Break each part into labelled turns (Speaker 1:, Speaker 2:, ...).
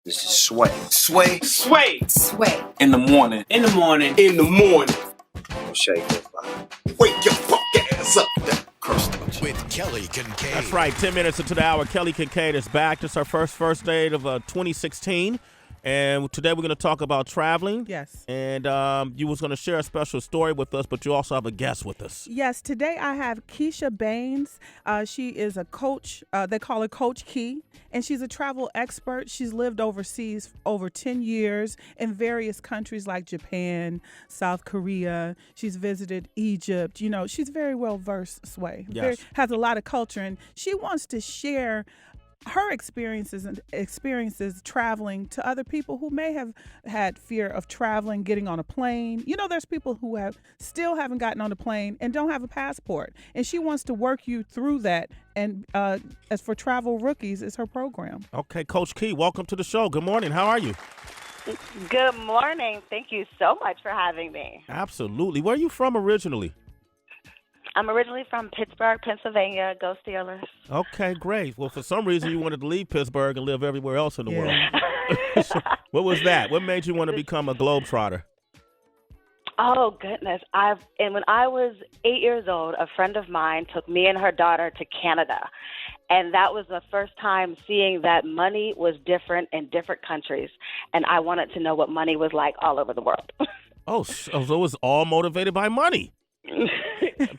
Speaker 1: This is Sway.
Speaker 2: Sway.
Speaker 3: Sway.
Speaker 4: Sway.
Speaker 2: In the morning.
Speaker 3: In the morning.
Speaker 2: In the morning.
Speaker 1: Shake your body.
Speaker 2: Wake your fuck ass up. That curse touch.
Speaker 5: With Kelly Kinkaid.
Speaker 6: That's right. 10 minutes into the hour. Kelly Kinkaid is back. It's our first date of 2016. And today we're going to talk about traveling.
Speaker 7: Yes.
Speaker 6: And you was going to share a special story with us, but you also have a guest with us.
Speaker 7: Yes. Today I have Keysha Baynes. She is a coach. They call her Coach Key. And she's a travel expert. She's lived overseas over 10 years in various countries like Japan, South Korea. She's visited Egypt. You know, she's very well versed, Sway.
Speaker 6: Yes.
Speaker 7: Has a lot of culture. And she wants to share her experiences traveling to other people who may have had fear of traveling, getting on a plane. You know, there's people who still haven't gotten on a plane and don't have a passport. And she wants to work you through that. And as for Travel Rookies, is her program.
Speaker 6: Okay, Coach Key, welcome to the show. Good morning. How are you?
Speaker 8: Good morning. Thank you so much for having me.
Speaker 6: Absolutely. Where are you from originally?
Speaker 8: I'm originally from Pittsburgh, Pennsylvania. Go Steelers.
Speaker 6: Okay, great. Well, for some reason, you wanted to leave Pittsburgh and live everywhere else in the world. So, what was that? What made you want to become a globetrotter?
Speaker 8: Oh, goodness. When I was 8 years old, a friend of mine took me and her daughter to Canada. And that was the first time seeing that money was different in different countries. And I wanted to know what money was like all over the world.
Speaker 6: Oh, so it was all motivated by money.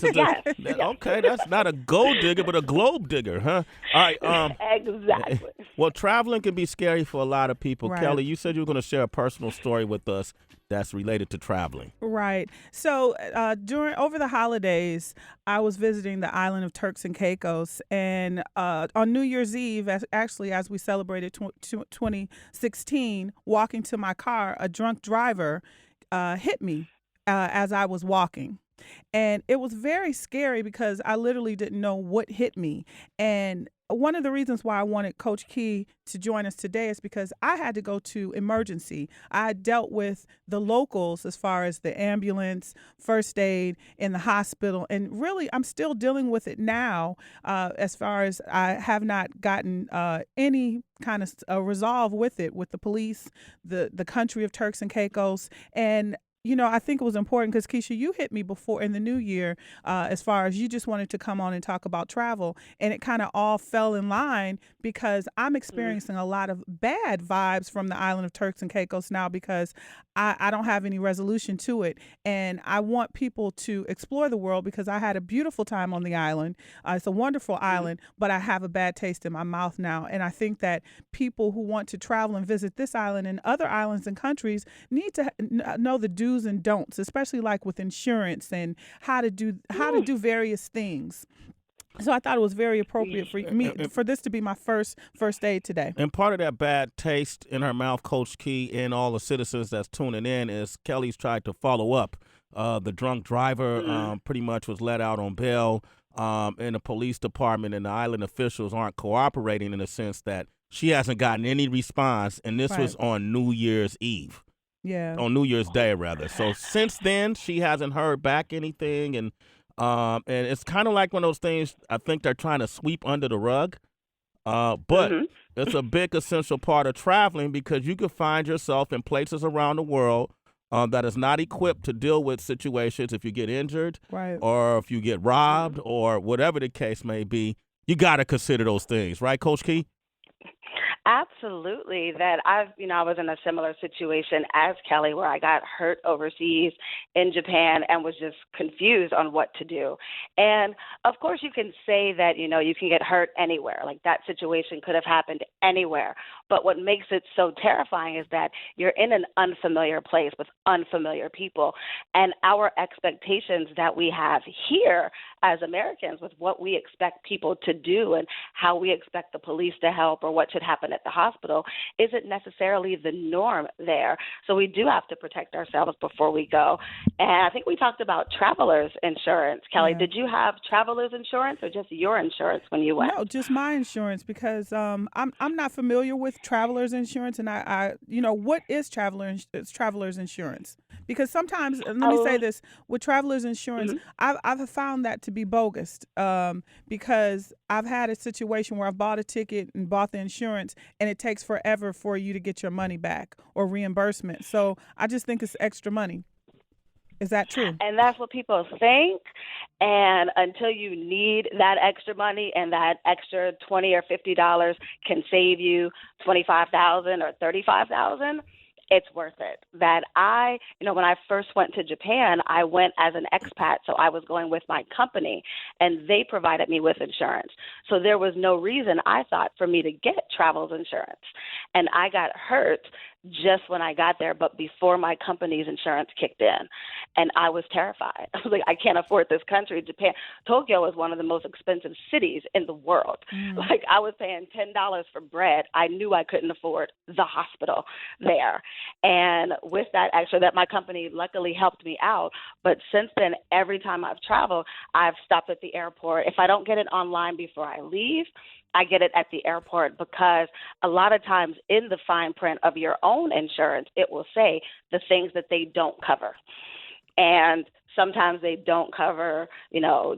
Speaker 8: Yes.
Speaker 6: Okay, that's not a gold digger, but a globe digger, huh? All right.
Speaker 8: Exactly.
Speaker 6: Well, traveling can be scary for a lot of people.
Speaker 7: Right.
Speaker 6: Kelly, you said you were going to share a personal story with us that's related to traveling.
Speaker 7: Right. So over the holidays, I was visiting the island of Turks and Caicos, and on New Year's Eve, as we celebrated 2016, walking to my car, a drunk driver hit me as I was walking. And it was very scary because I literally didn't know what hit me. And one of the reasons why I wanted Coach Key to join us today is because I had to go to emergency. I dealt with the locals as far as the ambulance, first aid in the hospital. And really, I'm still dealing with it now as far as I have not gotten any kind of resolve with it, with the police, the country of Turks and Caicos. And you know, I think it was important because, Keysha, you hit me before in the new year as far as you just wanted to come on and talk about travel. And it kind of all fell in line because I'm experiencing a lot of bad vibes from the island of Turks and Caicos now because I don't have any resolution to it. And I want people to explore the world because I had a beautiful time on the island. It's a wonderful island, but I have a bad taste in my mouth now. And I think that people who want to travel and visit this island and other islands and countries need to know the do's and don'ts, especially like with insurance and how to do various things. So I thought it was very appropriate for me for this to be my first aid today.
Speaker 6: And part of that bad taste in her mouth, Coach Key, and all the citizens that's tuning in is Kelly's tried to follow up. The drunk driver pretty much was let out on bail, and the police department and the island officials aren't cooperating in the sense that she hasn't gotten any response, and this was on New Year's Eve.
Speaker 7: Yeah.
Speaker 6: On New Year's Day, rather. So since then, she hasn't heard back anything, and it's kind of like one of those things I think they're trying to sweep under the rug. But it's a big essential part of traveling because you can find yourself in places around the world that is not equipped to deal with situations if you get injured,
Speaker 7: right,
Speaker 6: or if you get robbed, or whatever the case may be. You got to consider those things, right, Coach Key?
Speaker 8: Absolutely. I was in a similar situation as Kelly where I got hurt overseas in Japan and was just confused on what to do. And of course you can say that, you can get hurt anywhere. Like that situation could have happened anywhere. But what makes it so terrifying is that you're in an unfamiliar place with unfamiliar people. And our expectations that we have here as Americans with what we expect people to do and how we expect the police to help or what should happen at the hospital isn't necessarily the norm there. So we do have to protect ourselves before we go. And I think we talked about traveler's insurance. Kelly, did you have traveler's insurance or just your insurance when you went?
Speaker 7: No, just my insurance because I'm not familiar with traveler's insurance. And I what is traveler's insurance? Because sometimes, let me say
Speaker 8: Oh,
Speaker 7: this, with travelers insurance,
Speaker 8: mhm.
Speaker 7: I've found that to be bogus, because I've had a situation where I've bought a ticket and bought the insurance, and it takes forever for you to get your money back or reimbursement. So I just think it's extra money. Is that true?
Speaker 8: And that's what people think. And until you need that extra money and that extra 20 or $50 can save you 25,000 or 35,000, it's worth it. That when I first went to Japan, I went as an expat, so I was going with my company, and they provided me with insurance. So there was no reason, I thought, for me to get travel insurance. And I got hurt just when I got there, but before my company's insurance kicked in. And I was terrified. I was like, I can't afford this country. Japan, Tokyo is one of the most expensive cities in the world.
Speaker 7: Mm.
Speaker 8: Like, I was paying $10 for bread. I knew I couldn't afford the hospital there. And with that extra, that my company luckily helped me out. But since then, every time I've traveled, I've stopped at the airport. If I don't get it online before I leave, I get it at the airport, because a lot of times in the fine print of your own insurance, it will say the things that they don't cover. And sometimes they don't cover,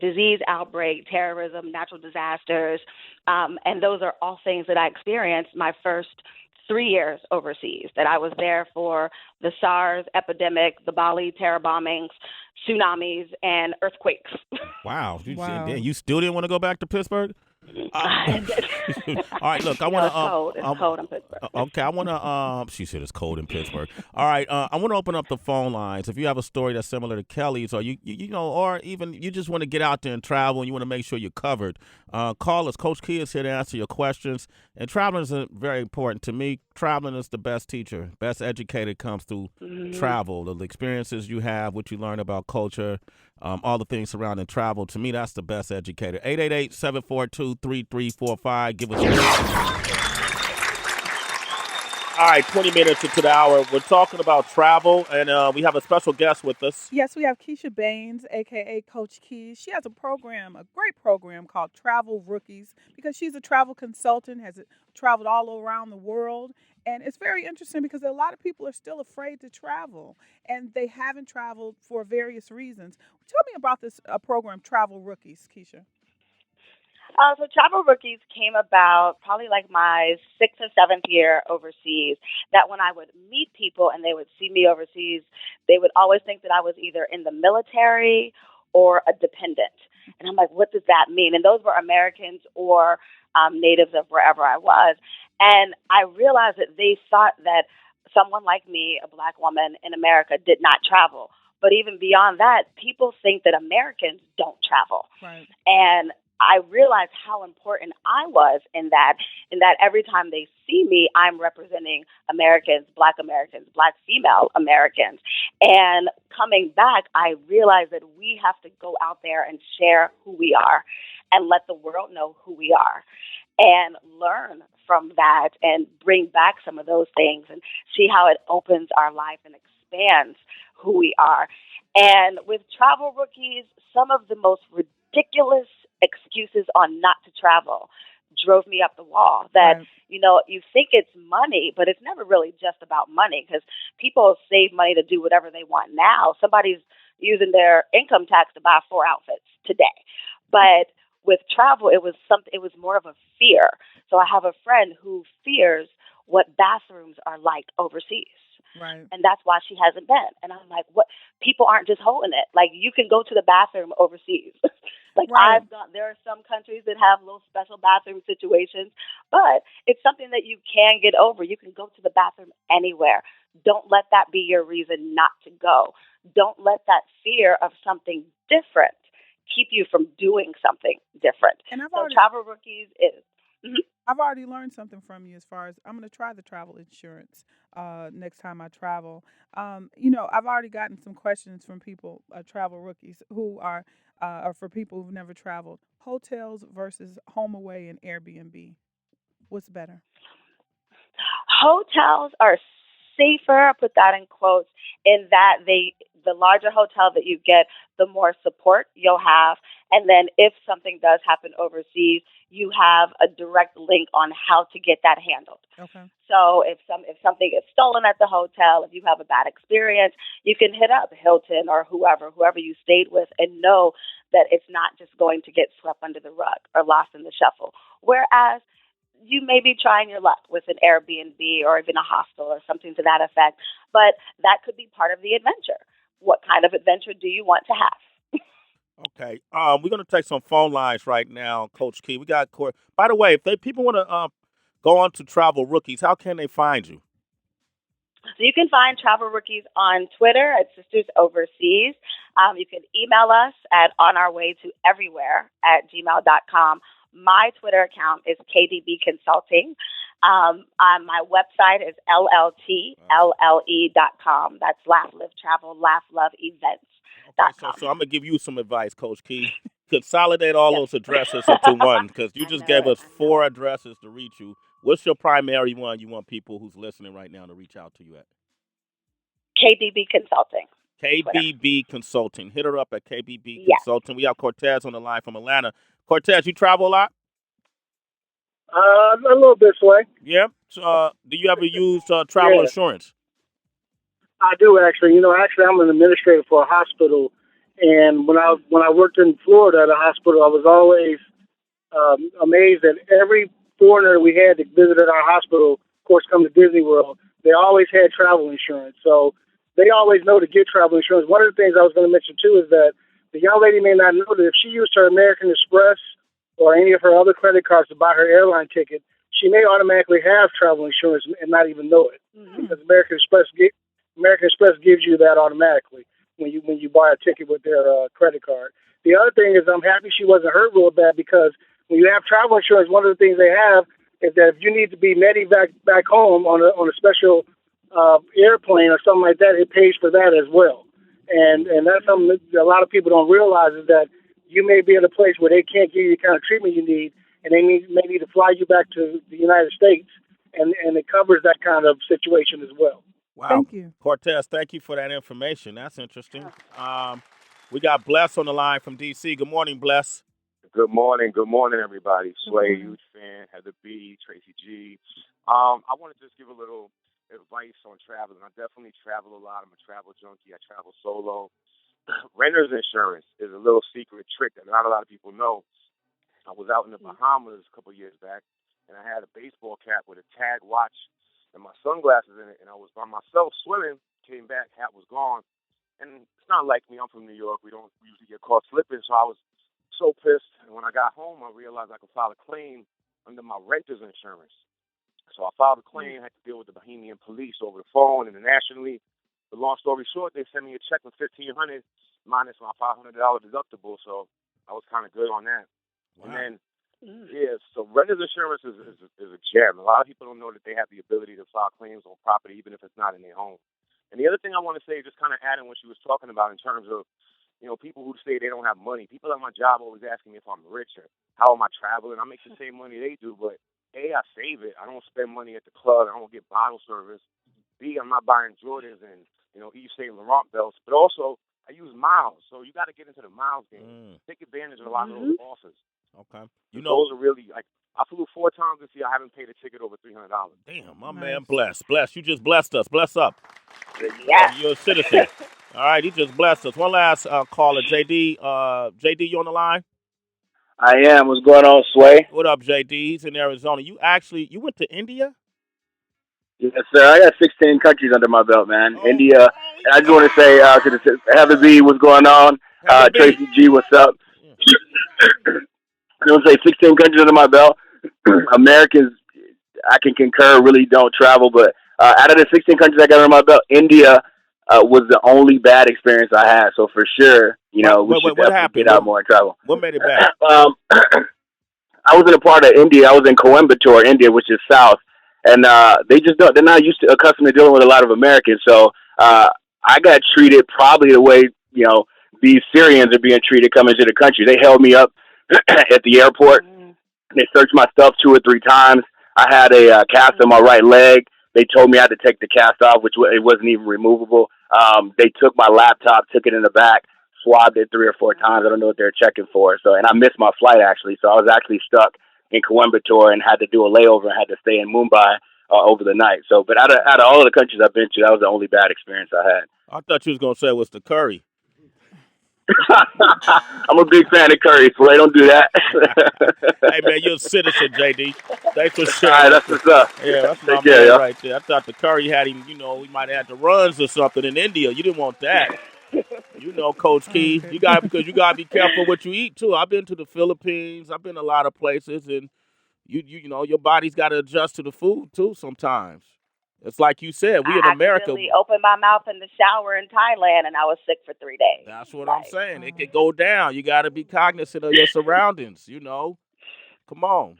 Speaker 8: disease outbreak, terrorism, natural disasters. And those are all things that I experienced my first 3 years overseas, that I was there for the SARS epidemic, the Bali terror bombings, tsunamis, and earthquakes.
Speaker 6: Wow.
Speaker 7: Wow.
Speaker 6: You still didn't want to go back to Pittsburgh? Uh, all right, look, I want to
Speaker 8: It's cold. It's cold in Pittsburgh.
Speaker 6: okay, I want to she said it's cold in Pittsburgh. All right, I want to open up the phone lines. If you have a story that's similar to Kelly's, or or even you just want to get out there and travel and you want to make sure you're covered, call us. Coach Key is here to answer your questions. And traveling is very important to me. Traveling is the best teacher, best educator comes through
Speaker 8: Mhm.
Speaker 6: travel. The experiences you have, what you learn about culture, all the things surrounding travel. To me, that's the best educator. 888-742-3345. Give us your. All right, 20 minutes into the hour. We're talking about travel, and we have a special guest with us.
Speaker 7: Yes, we have Keysha Baynes, aka Coach Keys. She has a great program called Travel Rookies, because she's a travel consultant, has traveled all around the world. And it's very interesting because a lot of people are still afraid to travel, and they haven't traveled for various reasons. Tell me about this program, Travel Rookies, Keysha.
Speaker 8: So Travel Rookies came about probably like my sixth or seventh year overseas. That when I would meet people and they would see me overseas, they would always think that I was either in the military or a dependent. And I'm like, what does that mean? And those were Americans or natives of wherever I was. And I realized that they thought that someone like me, a black woman in America, did not travel. But even beyond that, people think that Americans don't travel.
Speaker 7: Right.
Speaker 8: And I realized how important I was in that every time they see me, I'm representing Americans, black female Americans. And coming back, I realized that we have to go out there and share who we are and let the world know who we are and learn from that and bring back some of those things and see how it opens our life and expands who we are. And with Travel Rookies, some of the most ridiculous excuses on not to travel drove me up the wall. That,
Speaker 7: Right.
Speaker 8: you think it's money, but it's never really just about money, because people save money to do whatever they want now. Somebody's using their income tax to buy 4 outfits today. But with travel, it was more of a fear. So I have a friend who fears what bathrooms are like overseas,
Speaker 7: Right.
Speaker 8: and that's why she hasn't been. And I'm like, what? People aren't just holding it. Like, you can go to the bathroom overseas. Like,
Speaker 7: Right.
Speaker 8: there are some countries that have little special bathroom situations, but it's something that you can get over. You can go to the bathroom anywhere. Don't let that be your reason not to go. Don't let that fear of something different keep you from doing something different.
Speaker 7: And
Speaker 8: So Travel Rookies is. Mhm.
Speaker 7: I've already learned something from you as far as I'm going to try the travel insurance next time I travel. I've already gotten some questions from people, travel rookies, who are for people who've never traveled. Hotels versus home away and Airbnb. What's better?
Speaker 8: Hotels are safer, I put that in quotes, in that the larger hotel that you get, the more support you'll have. And then if something does happen overseas, you have a direct link on how to get that handled.
Speaker 7: Okay.
Speaker 8: So if something is stolen at the hotel, if you have a bad experience, you can hit up Hilton or whoever you stayed with, and know that it's not just going to get swept under the rug or lost in the shuffle. Whereas you may be trying your luck with an Airbnb or even a hostel or something to that effect, but that could be part of the adventure. What kind of adventure do you want to have?
Speaker 6: Okay. We're gonna take some phone lines right now, Coach Key. We got Court. By the way, if people want to go on to Travel Rookies, how can they find you?
Speaker 8: So you can find Travel Rookies on Twitter at Sisters Overseas. You can email us at onOurWayToEverywhere@gmail.com. My Twitter account is KDB Consulting. My website is LLTLLE.com. That's Laugh, Live, Travel, Laugh, Love, Events.
Speaker 6: Okay, so I'm gonna give you some advice, Coach Key. Consolidate all
Speaker 8: Yes.
Speaker 6: those addresses into one, because you
Speaker 8: I
Speaker 6: just
Speaker 8: know
Speaker 6: gave
Speaker 8: it.
Speaker 6: us 4 addresses to reach you. What's your primary one you want people who's listening right now to reach out to you at?
Speaker 8: KDB Consulting. Twitter.
Speaker 6: KBB Consulting. Hit her up at KBB
Speaker 8: Yes.
Speaker 6: Consulting. We have Cortez on the line from Atlanta. Cortez, you travel a lot?
Speaker 3: A little bit, Sway.
Speaker 6: Yeah. So, do you ever use travel
Speaker 3: Yeah,
Speaker 6: insurance?
Speaker 3: I do actually. Actually, I'm an administrator for a hospital, and when I worked in Florida at a hospital, I was always amazed that every foreigner we had that visited our hospital, of course, come to Disney World, they always had travel insurance. So they always know to get travel insurance. One of the things I was going to mention too is that the young lady may not know that if she used her American Express or any of her other credit cards to buy her airline ticket, she may automatically have travel insurance and not even know it, because American Express gives you that automatically when you buy a ticket with their credit card. The other thing is, I'm happy she wasn't hurt real bad, because when you have travel insurance, one of the things they have is that if you need to be medevac back home on a special airplane or something like that, it pays for that as well. And that's something that a lot of people don't realize, is that you may be in a place where they can't give you the kind of treatment you need, and they may need to fly you back to the United States, and it covers that kind of situation as well.
Speaker 6: Wow.
Speaker 7: Thank you.
Speaker 6: Cortez, thank you for that information. That's interesting. We got Bless on the line from D.C. Good morning, Bless.
Speaker 4: Good morning, everybody. Sway,
Speaker 7: morning.
Speaker 4: huge fan. Heather B, Tracy G. I want to just give a little advice on traveling. I definitely travel a lot. I'm a travel junkie. I travel solo. Renter's insurance is a little secret trick that not a lot of people know. I was out in the Bahamas a couple of years back, and I had a baseball cap with a tag watch and my sunglasses in it, and I was by myself swimming. Came back, hat was gone. And it's not like me. I'm from New York. We don't usually get caught slipping, so I was so pissed. And when I got home, I realized I could file a claim under my renter's insurance. So I filed a claim, had to deal with the Bahamian police over the phone internationally. The long story short, they sent me a check for $1,500 minus my $500 deductible. So I was kind of good on that.
Speaker 6: Wow.
Speaker 4: And then, so renter's insurance is a gem. A lot of people don't know that they have the ability to file claims on property, even if it's not in their home. And the other thing I want to say, just kind of adding what she was talking about in terms of, people who say they don't have money. People at my job always asking me if I'm rich or how am I traveling. I make the same money they do, but A, I save it. I don't spend money at the club. I don't get bottle service. B, I'm not buying Jordans and, Yves Saint Laurent belts. But also, I use miles. So you got to get into the miles game. Take advantage of a lot of those offers.
Speaker 6: Okay.
Speaker 4: Those are really, I flew 4 times this year. I haven't paid a ticket over $300.
Speaker 6: Damn, my man, Bless. You just blessed us. Bless up.
Speaker 8: Yes.
Speaker 6: You're a citizen. All right, he just blessed us. One last caller, JD. JD, you on the line?
Speaker 5: I am. What's going on, Sway?
Speaker 6: What up, JD? He's in Arizona. You went to India?
Speaker 5: Yes, sir. I got 16 countries under my belt, man.
Speaker 6: Oh,
Speaker 5: India. And I just want to say to the Heather B, what's going on?
Speaker 6: Heather B.
Speaker 5: Tracy G, what's up? I want to say 16 countries under my belt. Americans, I can concur, really don't travel. But out of the 16 countries I got under my belt, India was the only bad experience I had. So for sure, we should definitely get out more and travel.
Speaker 6: What made it bad?
Speaker 5: I was in a part of India. I was in Coimbatore, India, which is south. And they just don't. They're not accustomed to dealing with a lot of Americans. So I got treated probably the way these Syrians are being treated coming to the country. They held me up at the airport. They searched my stuff 2 or 3 times. I had a cast on my right leg. They told me I had to take the cast off, which it wasn't even removable. They took my laptop, took it in the back, swabbed it 3 or 4 times. I don't know what they're checking for. So, and I missed my flight actually. So I was actually stuck in Coimbatore and had to do a layover and had to stay in Mumbai over the night. So, but out of all of the countries I've been to, that was the only bad experience I had.
Speaker 6: I thought you was gonna say it was the curry.
Speaker 5: I'm a big fan of curry, so don't do that.
Speaker 6: Hey man, you're a citizen, JD. Thanks for sharing.
Speaker 5: All right, that's what's up.
Speaker 6: Yeah, that's my
Speaker 5: Take care,
Speaker 6: man
Speaker 5: yo.
Speaker 6: right there. I thought the curry had him. He might have had the runs or something in India. You didn't want that. Coach Key,
Speaker 7: Okay.
Speaker 6: you gotta be careful what you eat too. I've been to the Philippines. I've been a lot of places, and you know your body's got to adjust to the food too. Sometimes it's like you said, we in America.
Speaker 8: I accidentally opened my mouth in the shower in Thailand, and I was sick for 3 days.
Speaker 6: That's what I'm saying. It could go down. You got to be cognizant of your surroundings. Come on.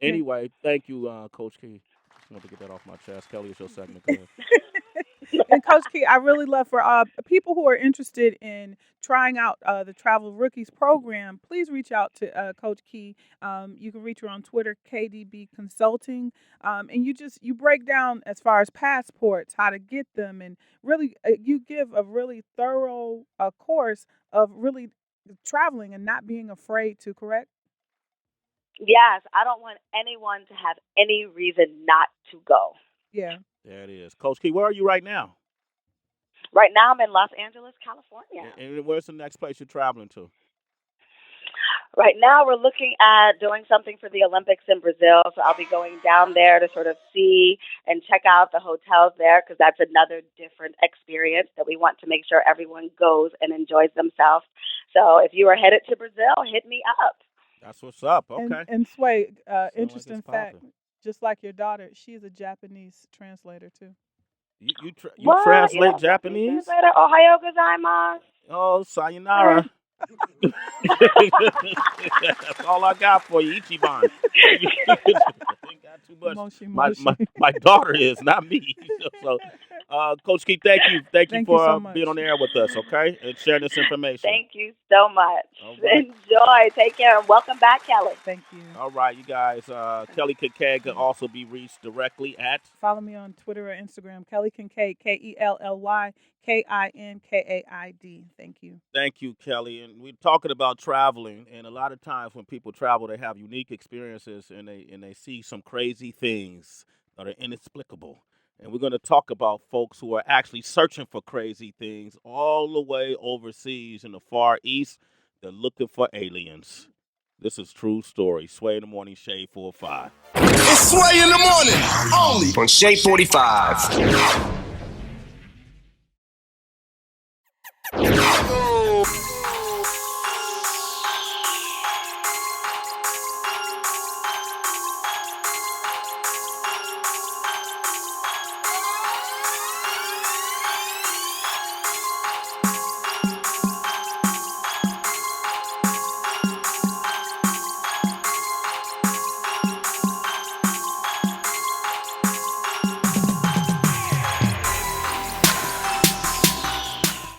Speaker 6: Anyway, thank you, Coach Key. Just wanted to get that off my chest. Kelly, it's your segment. Go ahead.
Speaker 7: And Coach Key, I really love for people who are interested in trying out the Travel Rookies program, please reach out to Coach Key. You can reach her on Twitter, KDB Consulting, and you break down as far as passports, how to get them, and really you give a really thorough course of really traveling and not being afraid to. Correct?
Speaker 8: Yes, I don't want anyone to have any reason not to go.
Speaker 7: Yeah.
Speaker 6: There it is. Coach Key, where are you right now?
Speaker 8: Right now, I'm in Los Angeles, California.
Speaker 6: And where's the next place you're traveling to?
Speaker 8: Right now, we're looking at doing something for the Olympics in Brazil. So I'll be going down there to sort of see and check out the hotels there, because that's another different experience that we want to make sure everyone goes and enjoys themselves. So if you are headed to Brazil, hit me up.
Speaker 6: That's what's up. Okay.
Speaker 7: And Sway, interesting
Speaker 6: like
Speaker 7: fact,
Speaker 6: popping.
Speaker 7: just like your daughter, she's a Japanese translator too.
Speaker 6: You
Speaker 8: What?
Speaker 6: translate
Speaker 8: Yeah,
Speaker 6: Japanese?
Speaker 8: Translator, Ohayo gozaimasu.
Speaker 6: Oh, sayonara. That's all I got for you, Ichiban. Ain't got too much.
Speaker 7: Moshi.
Speaker 6: My daughter is, not me. So, Coach Key, thank you
Speaker 7: Thank you
Speaker 6: for
Speaker 7: so much.
Speaker 6: being on the air with us, okay, and sharing this information.
Speaker 8: Thank you so much.
Speaker 6: All right.
Speaker 8: Enjoy. Take care. And welcome back, Kelly.
Speaker 7: Thank you.
Speaker 6: All right, you guys. Kelly Kinkaid can also be reached directly at.
Speaker 7: Follow me on Twitter or Instagram, Kelly Kinkaid, KELLY KINKAID. Thank you.
Speaker 6: Thank you, Kelly. And we're talking about traveling, and a lot of times when people travel, they have unique experiences, and they see some crazy things that are inexplicable. And we're going to talk about folks who are actually searching for crazy things all the way overseas in the Far East. They're looking for aliens. This is True Story. Sway in the Morning, Shade 4-5.
Speaker 2: It's Sway in the morning, only
Speaker 1: On Shade 45.